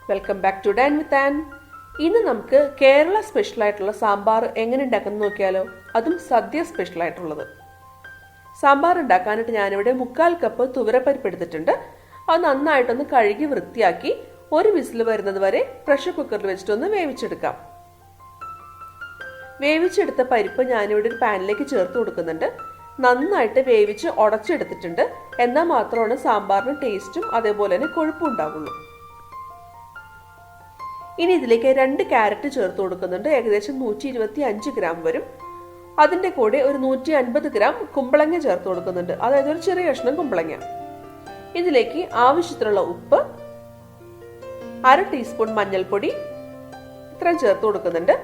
Welcome back to dine with Ann. ഇന്ന് നമുക്ക് Kerala special ആയിട്ടുള്ള സാമ്പാർ എങ്ങനെ ഉണ്ടാക്കുന്നത് നോക്കിയാലോ. അതും സദ്യ സ്പെഷ്യൽ ആയിട്ടുള്ളത്. സാമ്പാർ ഉണ്ടാക്കാനായിട്ട് ഞാനിവിടെ 3/4 കപ്പ് തുവരപ്പരിപ്പ് എടുത്തിട്ടുണ്ട്. അത് നന്നായിട്ടൊന്ന് കഴുകി വൃത്തിയാക്കി ഒരു വിസിൽ വരുന്നത് വരെ പ്രഷർ കുക്കറിൽ വെച്ചിട്ടൊന്ന് വേവിച്ചെടുക്കാം. വേവിച്ചെടുത്ത പരിപ്പ് ഞാനിവിടെ ഒരു പാനിലേക്ക് ചേർത്ത് കൊടുക്കുന്നുണ്ട്. നന്നായിട്ട് വേവിച്ച് ഉടച്ചെടുത്തിട്ടുണ്ട്. എന്നാൽ മാത്രമാണ് സാമ്പാറിന് ടേസ്റ്റും അതേപോലെ തന്നെ കൊഴുപ്പും ഉണ്ടാകുള്ളൂ. ഇനി ഇതിലേക്ക് 2 ക്യാരറ്റ് ചേർത്ത് കൊടുക്കുന്നുണ്ട്. ഏകദേശം 125 ഗ്രാം വരും. അതിൻ്റെ കൂടെ ഒരു 150 ഗ്രാം കുമ്പളങ്ങ ചേർത്ത് കൊടുക്കുന്നുണ്ട്. അതായത് ഒരു ചെറിയ കഷ്ണം കുമ്പളങ്ങ. ഇതിലേക്ക് ആവശ്യത്തിനുള്ള ഉപ്പ്, 1/2 ടീസ്പൂൺ മഞ്ഞൾപ്പൊടി ഇത്രയും ചേർത്ത് കൊടുക്കുന്നുണ്ട്.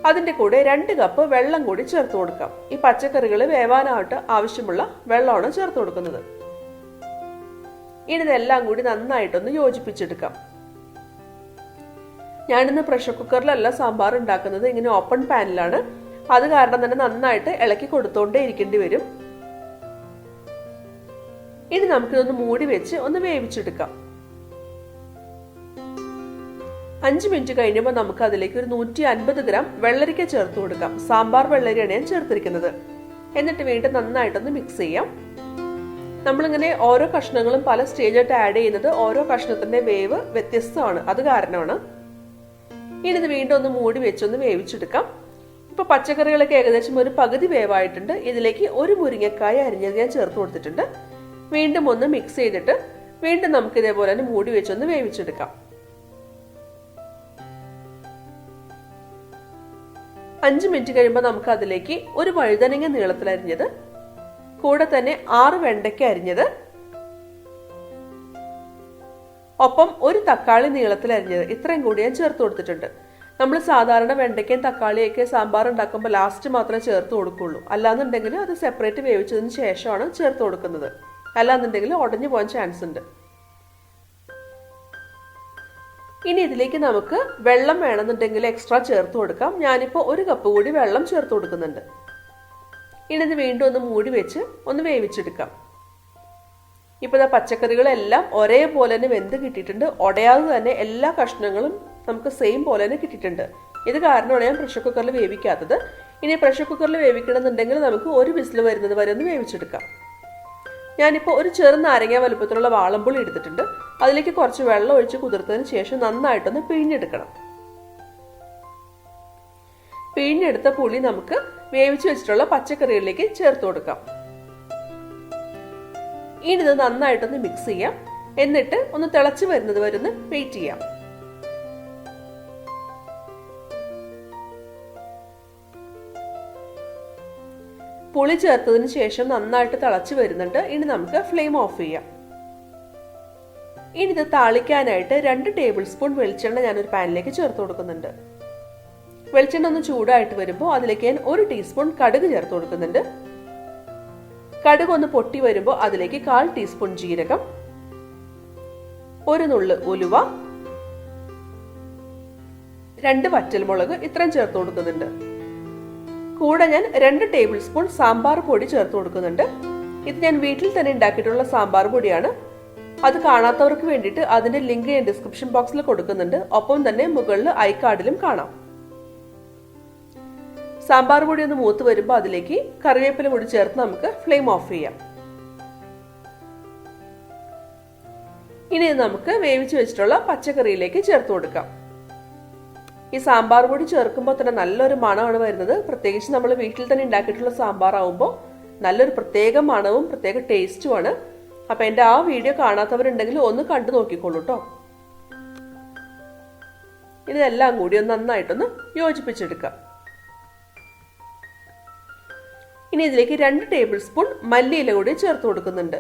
അതിൻ്റെ കൂടെ 2 കപ്പ് വെള്ളം കൂടി ചേർത്ത് കൊടുക്കാം. ഈ പച്ചക്കറികൾ വേവാനായിട്ട് ആവശ്യമുള്ള വെള്ളമാണ് ചേർത്ത് കൊടുക്കുന്നത്. ഇനി ഇതെല്ലാം കൂടി നന്നായിട്ടൊന്ന് യോജിപ്പിച്ചെടുക്കാം. ഞാനിന്ന് പ്രഷർ കുക്കറിലല്ല സാമ്പാർ ഉണ്ടാക്കുന്നത്, ഇങ്ങനെ ഓപ്പൺ പാനിലാണ്. അത് കാരണം തന്നെ നന്നായിട്ട് ഇളക്കി കൊടുത്തോണ്ടേ ഇരിക്കേണ്ടി വരും. ഇനി നമുക്കിതൊന്ന് മൂടി വെച്ച് ഒന്ന് വേവിച്ചെടുക്കാം. 5 മിനിറ്റ് കഴിഞ്ഞപ്പോൾ നമുക്ക് അതിലേക്ക് ഒരു 150 ഗ്രാം വെള്ളരിക്ക ചേർത്ത് കൊടുക്കാം. സാമ്പാർ വെള്ളരിയാണ് ഞാൻ ചേർത്തിരിക്കുന്നത്. എന്നിട്ട് വീണ്ടും നന്നായിട്ടൊന്ന് മിക്സ് ചെയ്യാം. നമ്മളിങ്ങനെ ഓരോ കഷ്ണങ്ങളും പല സ്റ്റേജായിട്ട് ആഡ് ചെയ്യുന്നത് ഓരോ കഷ്ണത്തിന്റെ വേവ് വ്യത്യസ്തമാണ്. അത് കാരണമാണ്. ഇനി ഇത് വീണ്ടും ഒന്ന് മൂടി വെച്ചൊന്ന് വേവിച്ചെടുക്കാം. ഇപ്പൊ പച്ചക്കറികളൊക്കെ ഏകദേശം ഒരു പകുതി വേവായിട്ടുണ്ട്. ഇതിലേക്ക് ഒരു മുരിങ്ങക്കായ അരിഞ്ഞത് ഞാൻ ചേർത്ത് കൊടുത്തിട്ടുണ്ട്. വീണ്ടും ഒന്ന് മിക്സ് ചെയ്തിട്ട് വീണ്ടും നമുക്ക് ഇതേപോലെ തന്നെ മൂടി വെച്ചൊന്ന് വേവിച്ചെടുക്കാം. 5 മിനിറ്റ് കഴിയുമ്പോൾ നമുക്ക് അതിലേക്ക് ഒരു വഴുതനങ്ങ നീളത്തിൽ അരിഞ്ഞത്, കൂടെ തന്നെ 6 വെണ്ടയ്ക്ക അരിഞ്ഞത്, ഒപ്പം ഒരു തക്കാളി നീളത്തിൽ അരിഞ്ഞത്, ഇത്രയും കൂടി ഞാൻ ചേർത്ത് കൊടുത്തിട്ടുണ്ട്. നമ്മൾ സാധാരണ വെണ്ടയ്ക്കയും തക്കാളിയൊക്കെ സാമ്പാർ ഉണ്ടാക്കുമ്പോൾ ലാസ്റ്റ് മാത്രമേ ചേർത്ത് കൊടുക്കുള്ളൂ. അല്ലാന്നുണ്ടെങ്കിൽ അത് സെപ്പറേറ്റ് വേവിച്ചതിന് ശേഷമാണ് ചേർത്ത് കൊടുക്കുന്നത്. അല്ലാന്നുണ്ടെങ്കിൽ ഉടഞ്ഞു പോകാൻ ചാൻസ് ഉണ്ട്. ഇനി ഇതിലേക്ക് നമുക്ക് വെള്ളം വേണമെന്നുണ്ടെങ്കിൽ എക്സ്ട്രാ ചേർത്ത് കൊടുക്കാം. ഞാനിപ്പോൾ 1 കപ്പ് കൂടി വെള്ളം ചേർത്ത് കൊടുക്കുന്നുണ്ട്. ഇനി ഇത് വീണ്ടും ഒന്ന് മൂടി വെച്ച് ഒന്ന് വേവിച്ചെടുക്കാം. ഇപ്പോൾ പച്ചക്കറികളെല്ലാം ഒരേപോലെ തന്നെ വെന്ത് കിട്ടിയിട്ടുണ്ട്. ഉടയാതെ തന്നെ എല്ലാ കഷ്ണങ്ങളും നമുക്ക് സെയിം പോലെ തന്നെ കിട്ടിയിട്ടുണ്ട്. ഇത് കാരണമാണ് ഞാൻ പ്രഷർ കുക്കറിൽ വേവിക്കാത്തത്. ഇനി പ്രഷർ കുക്കറിൽ വേവിക്കണമെന്നുണ്ടെങ്കിൽ നമുക്ക് ഒരു വിസിൽ വരുന്നത് വരെ ഒന്ന് വേവിച്ചെടുക്കാം. ഞാനിപ്പോൾ ഒരു നാരങ്ങ വലുപ്പത്തിലുള്ള വാളംപുളി എടുത്തിട്ടുണ്ട്. അതിലേക്ക് കുറച്ച് വെള്ളം ഒഴിച്ച് കുതിർത്തതിന് ശേഷം നന്നായിട്ടൊന്ന് പിഴിഞ്ഞെടുക്കണം. പിഴിഞ്ഞെടുത്ത പുളി നമുക്ക് വേവിച്ച് വെച്ചിട്ടുള്ള പച്ചക്കറികളിലേക്ക് ചേർത്ത് കൊടുക്കാം. ഇനി ഇത് നന്നായിട്ടൊന്ന് മിക്സ് ചെയ്യാം. എന്നിട്ട് ഒന്ന് തിളച്ച് വരുന്നത് വരെ ഒന്ന് വെയിറ്റ് ചെയ്യാം. പുളി ചേർത്തതിന് ശേഷം നന്നായിട്ട് തിളച്ച് വരുന്നുണ്ട്. ഇനി നമുക്ക് ഫ്ലെയിം ഓഫ് ചെയ്യാം. ഇനി ഇത് താളിക്കാനായിട്ട് 2 ടേബിൾ സ്പൂൺ വെളിച്ചെണ്ണ ഞാനൊരു പാനിലേക്ക് ചേർത്ത് കൊടുക്കുന്നുണ്ട്. വെളിച്ചെണ്ണ ഒന്ന് ചൂടായിട്ട് വരുമ്പോൾ അതിലേക്ക് ഞാൻ 1 ടീസ്പൂൺ കടുക് ചേർത്ത് കൊടുക്കുന്നുണ്ട്. കടുക് ഒന്ന് പൊട്ടി വരുമ്പോൾ അതിലേക്ക് 1/4 ടീസ്പൂൺ ജീരകം, 1 നുള്ള് ഉലുവ, 2 വറ്റൽമുളക് ഇത്രയും ചേർത്ത് കൊടുക്കുന്നുണ്ട്. കൂടെ ഞാൻ 2 ടേബിൾ സ്പൂൺ സാമ്പാർ പൊടി ചേർത്ത് കൊടുക്കുന്നുണ്ട്. ഇത് ഞാൻ വീട്ടിൽ തന്നെ ഉണ്ടാക്കിയിട്ടുള്ള സാമ്പാർ പൊടിയാണ്. അത് കാണാത്തവർക്ക് വേണ്ടിയിട്ട് അതിന്റെ ലിങ്ക് ഞാൻ ഡിസ്ക്രിപ്ഷൻ ബോക്സിൽ കൊടുക്കുന്നുണ്ട്. ഒപ്പം തന്നെ മുകളിൽ ഐ കാർഡിലും കാണാം. സാമ്പാർ പൊടി ഒന്ന് മൂത്ത് വരുമ്പോൾ അതിലേക്ക് കറിവേപ്പില കൂടി ചേർത്ത് നമുക്ക് ഫ്ലെയിം ഓഫ് ചെയ്യാം. ഇനി നമുക്ക് വേവിച്ച് വെച്ചിട്ടുള്ള പച്ചക്കറിയിലേക്ക് ചേർത്ത് കൊടുക്കാം. ഈ സാമ്പാർ പൊടി ചേർക്കുമ്പോൾ തന്നെ നല്ലൊരു മണമാണ് വരുന്നത്. പ്രത്യേകിച്ച് നമ്മൾ വീട്ടിൽ തന്നെ ഉണ്ടാക്കിയിട്ടുള്ള സാമ്പാർ ആവുമ്പോൾ നല്ലൊരു പ്രത്യേക മണവും പ്രത്യേക ടേസ്റ്റുമാണ്. അപ്പൊ എൻ്റെ ആ വീഡിയോ കാണാത്തവരുണ്ടെങ്കിൽ ഒന്ന് കണ്ടു നോക്കിക്കോളൂ കേട്ടോ. ഇതെല്ലാം കൂടി ഒന്ന് നന്നായിട്ടൊന്ന് യോജിപ്പിച്ചെടുക്കാം. ഇനി ഇതിലേക്ക് 2 ടേബിൾ സ്പൂൺ മല്ലിയില കൂടി ചേർത്ത് കൊടുക്കുന്നുണ്ട്.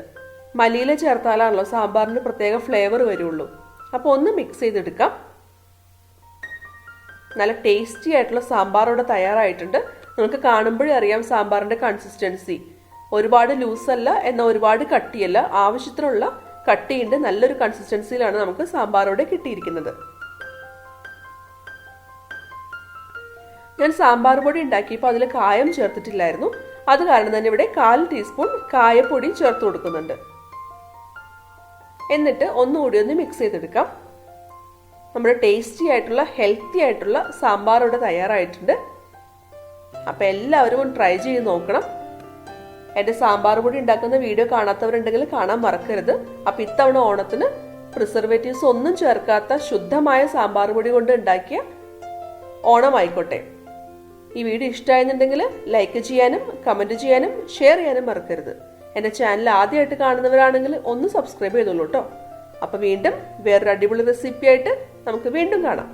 മല്ലിയില ചേർത്താലാണല്ലോ സാമ്പാറിന് പ്രത്യേക ഫ്ലേവർ വരുള്ളൂ. അപ്പോൾ ഒന്ന് മിക്സ് ചെയ്തെടുക്കാം. നല്ല ടേസ്റ്റി ആയിട്ടുള്ള സാമ്പാർ ഇവിടെ തയ്യാറായിട്ടുണ്ട്. നിങ്ങൾക്ക് കാണുമ്പോഴേ അറിയാം സാമ്പാറിന്റെ കൺസിസ്റ്റൻസി. ഒരുപാട് ലൂസല്ല, എന്നാൽ ഒരുപാട് കട്ടിയല്ല. ആവശ്യത്തിനുള്ള കട്ടിയുണ്ട്. നല്ലൊരു കൺസിസ്റ്റൻസിയിലാണ് നമുക്ക് സാമ്പാറോടെ കിട്ടിയിരിക്കുന്നത്. ഞാൻ സാമ്പാർ പൊടി ഉണ്ടാക്കിയപ്പോൾ അതിൽ കായം ചേർത്തിട്ടില്ലായിരുന്നു. അത് കാരണം തന്നെ ഇവിടെ 1/4 ടീസ്പൂൺ കായപ്പൊടി ചേർത്ത് കൊടുക്കുന്നുണ്ട്. എന്നിട്ട് ഒന്നുകൂടി ഒന്ന് മിക്സ് ചെയ്തെടുക്കാം. നമ്മുടെ ടേസ്റ്റി ആയിട്ടുള്ള ഹെൽത്തി ആയിട്ടുള്ള സാമ്പാർ ഇവിടെ തയ്യാറായിട്ടുണ്ട്. അപ്പം എല്ലാവരും ഒന്ന് ട്രൈ ചെയ്ത് നോക്കണം. എൻ്റെ സാമ്പാർ പൊടി ഉണ്ടാക്കുന്ന വീഡിയോ കാണാത്തവരുണ്ടെങ്കിൽ കാണാൻ മറക്കരുത്. അപ്പം ഇത്തവണ ഓണത്തിന് പ്രിസർവേറ്റീവ്സ് ഒന്നും ചേർക്കാത്ത ശുദ്ധമായ സാമ്പാർ പൊടി കൊണ്ട് ഉണ്ടാക്കിയ ഓണമായിക്കോട്ടെ. ഈ വീഡിയോ ഇഷ്ടമായെന്നുണ്ടെങ്കിൽ ലൈക്ക് ചെയ്യാനും കമൻറ്റ് ചെയ്യാനും ഷെയർ ചെയ്യാനും മറക്കരുത്. എൻ്റെ ചാനൽ ആദ്യമായിട്ട് കാണുന്നവരാണെങ്കിൽ ഒന്ന് സബ്സ്ക്രൈബ് ചെയ്തോളൂ കേട്ടോ. അപ്പം വീണ്ടും വേറൊരു അടിപൊളി റെസിപ്പി ആയിട്ട് നമുക്ക് വീണ്ടും കാണാം.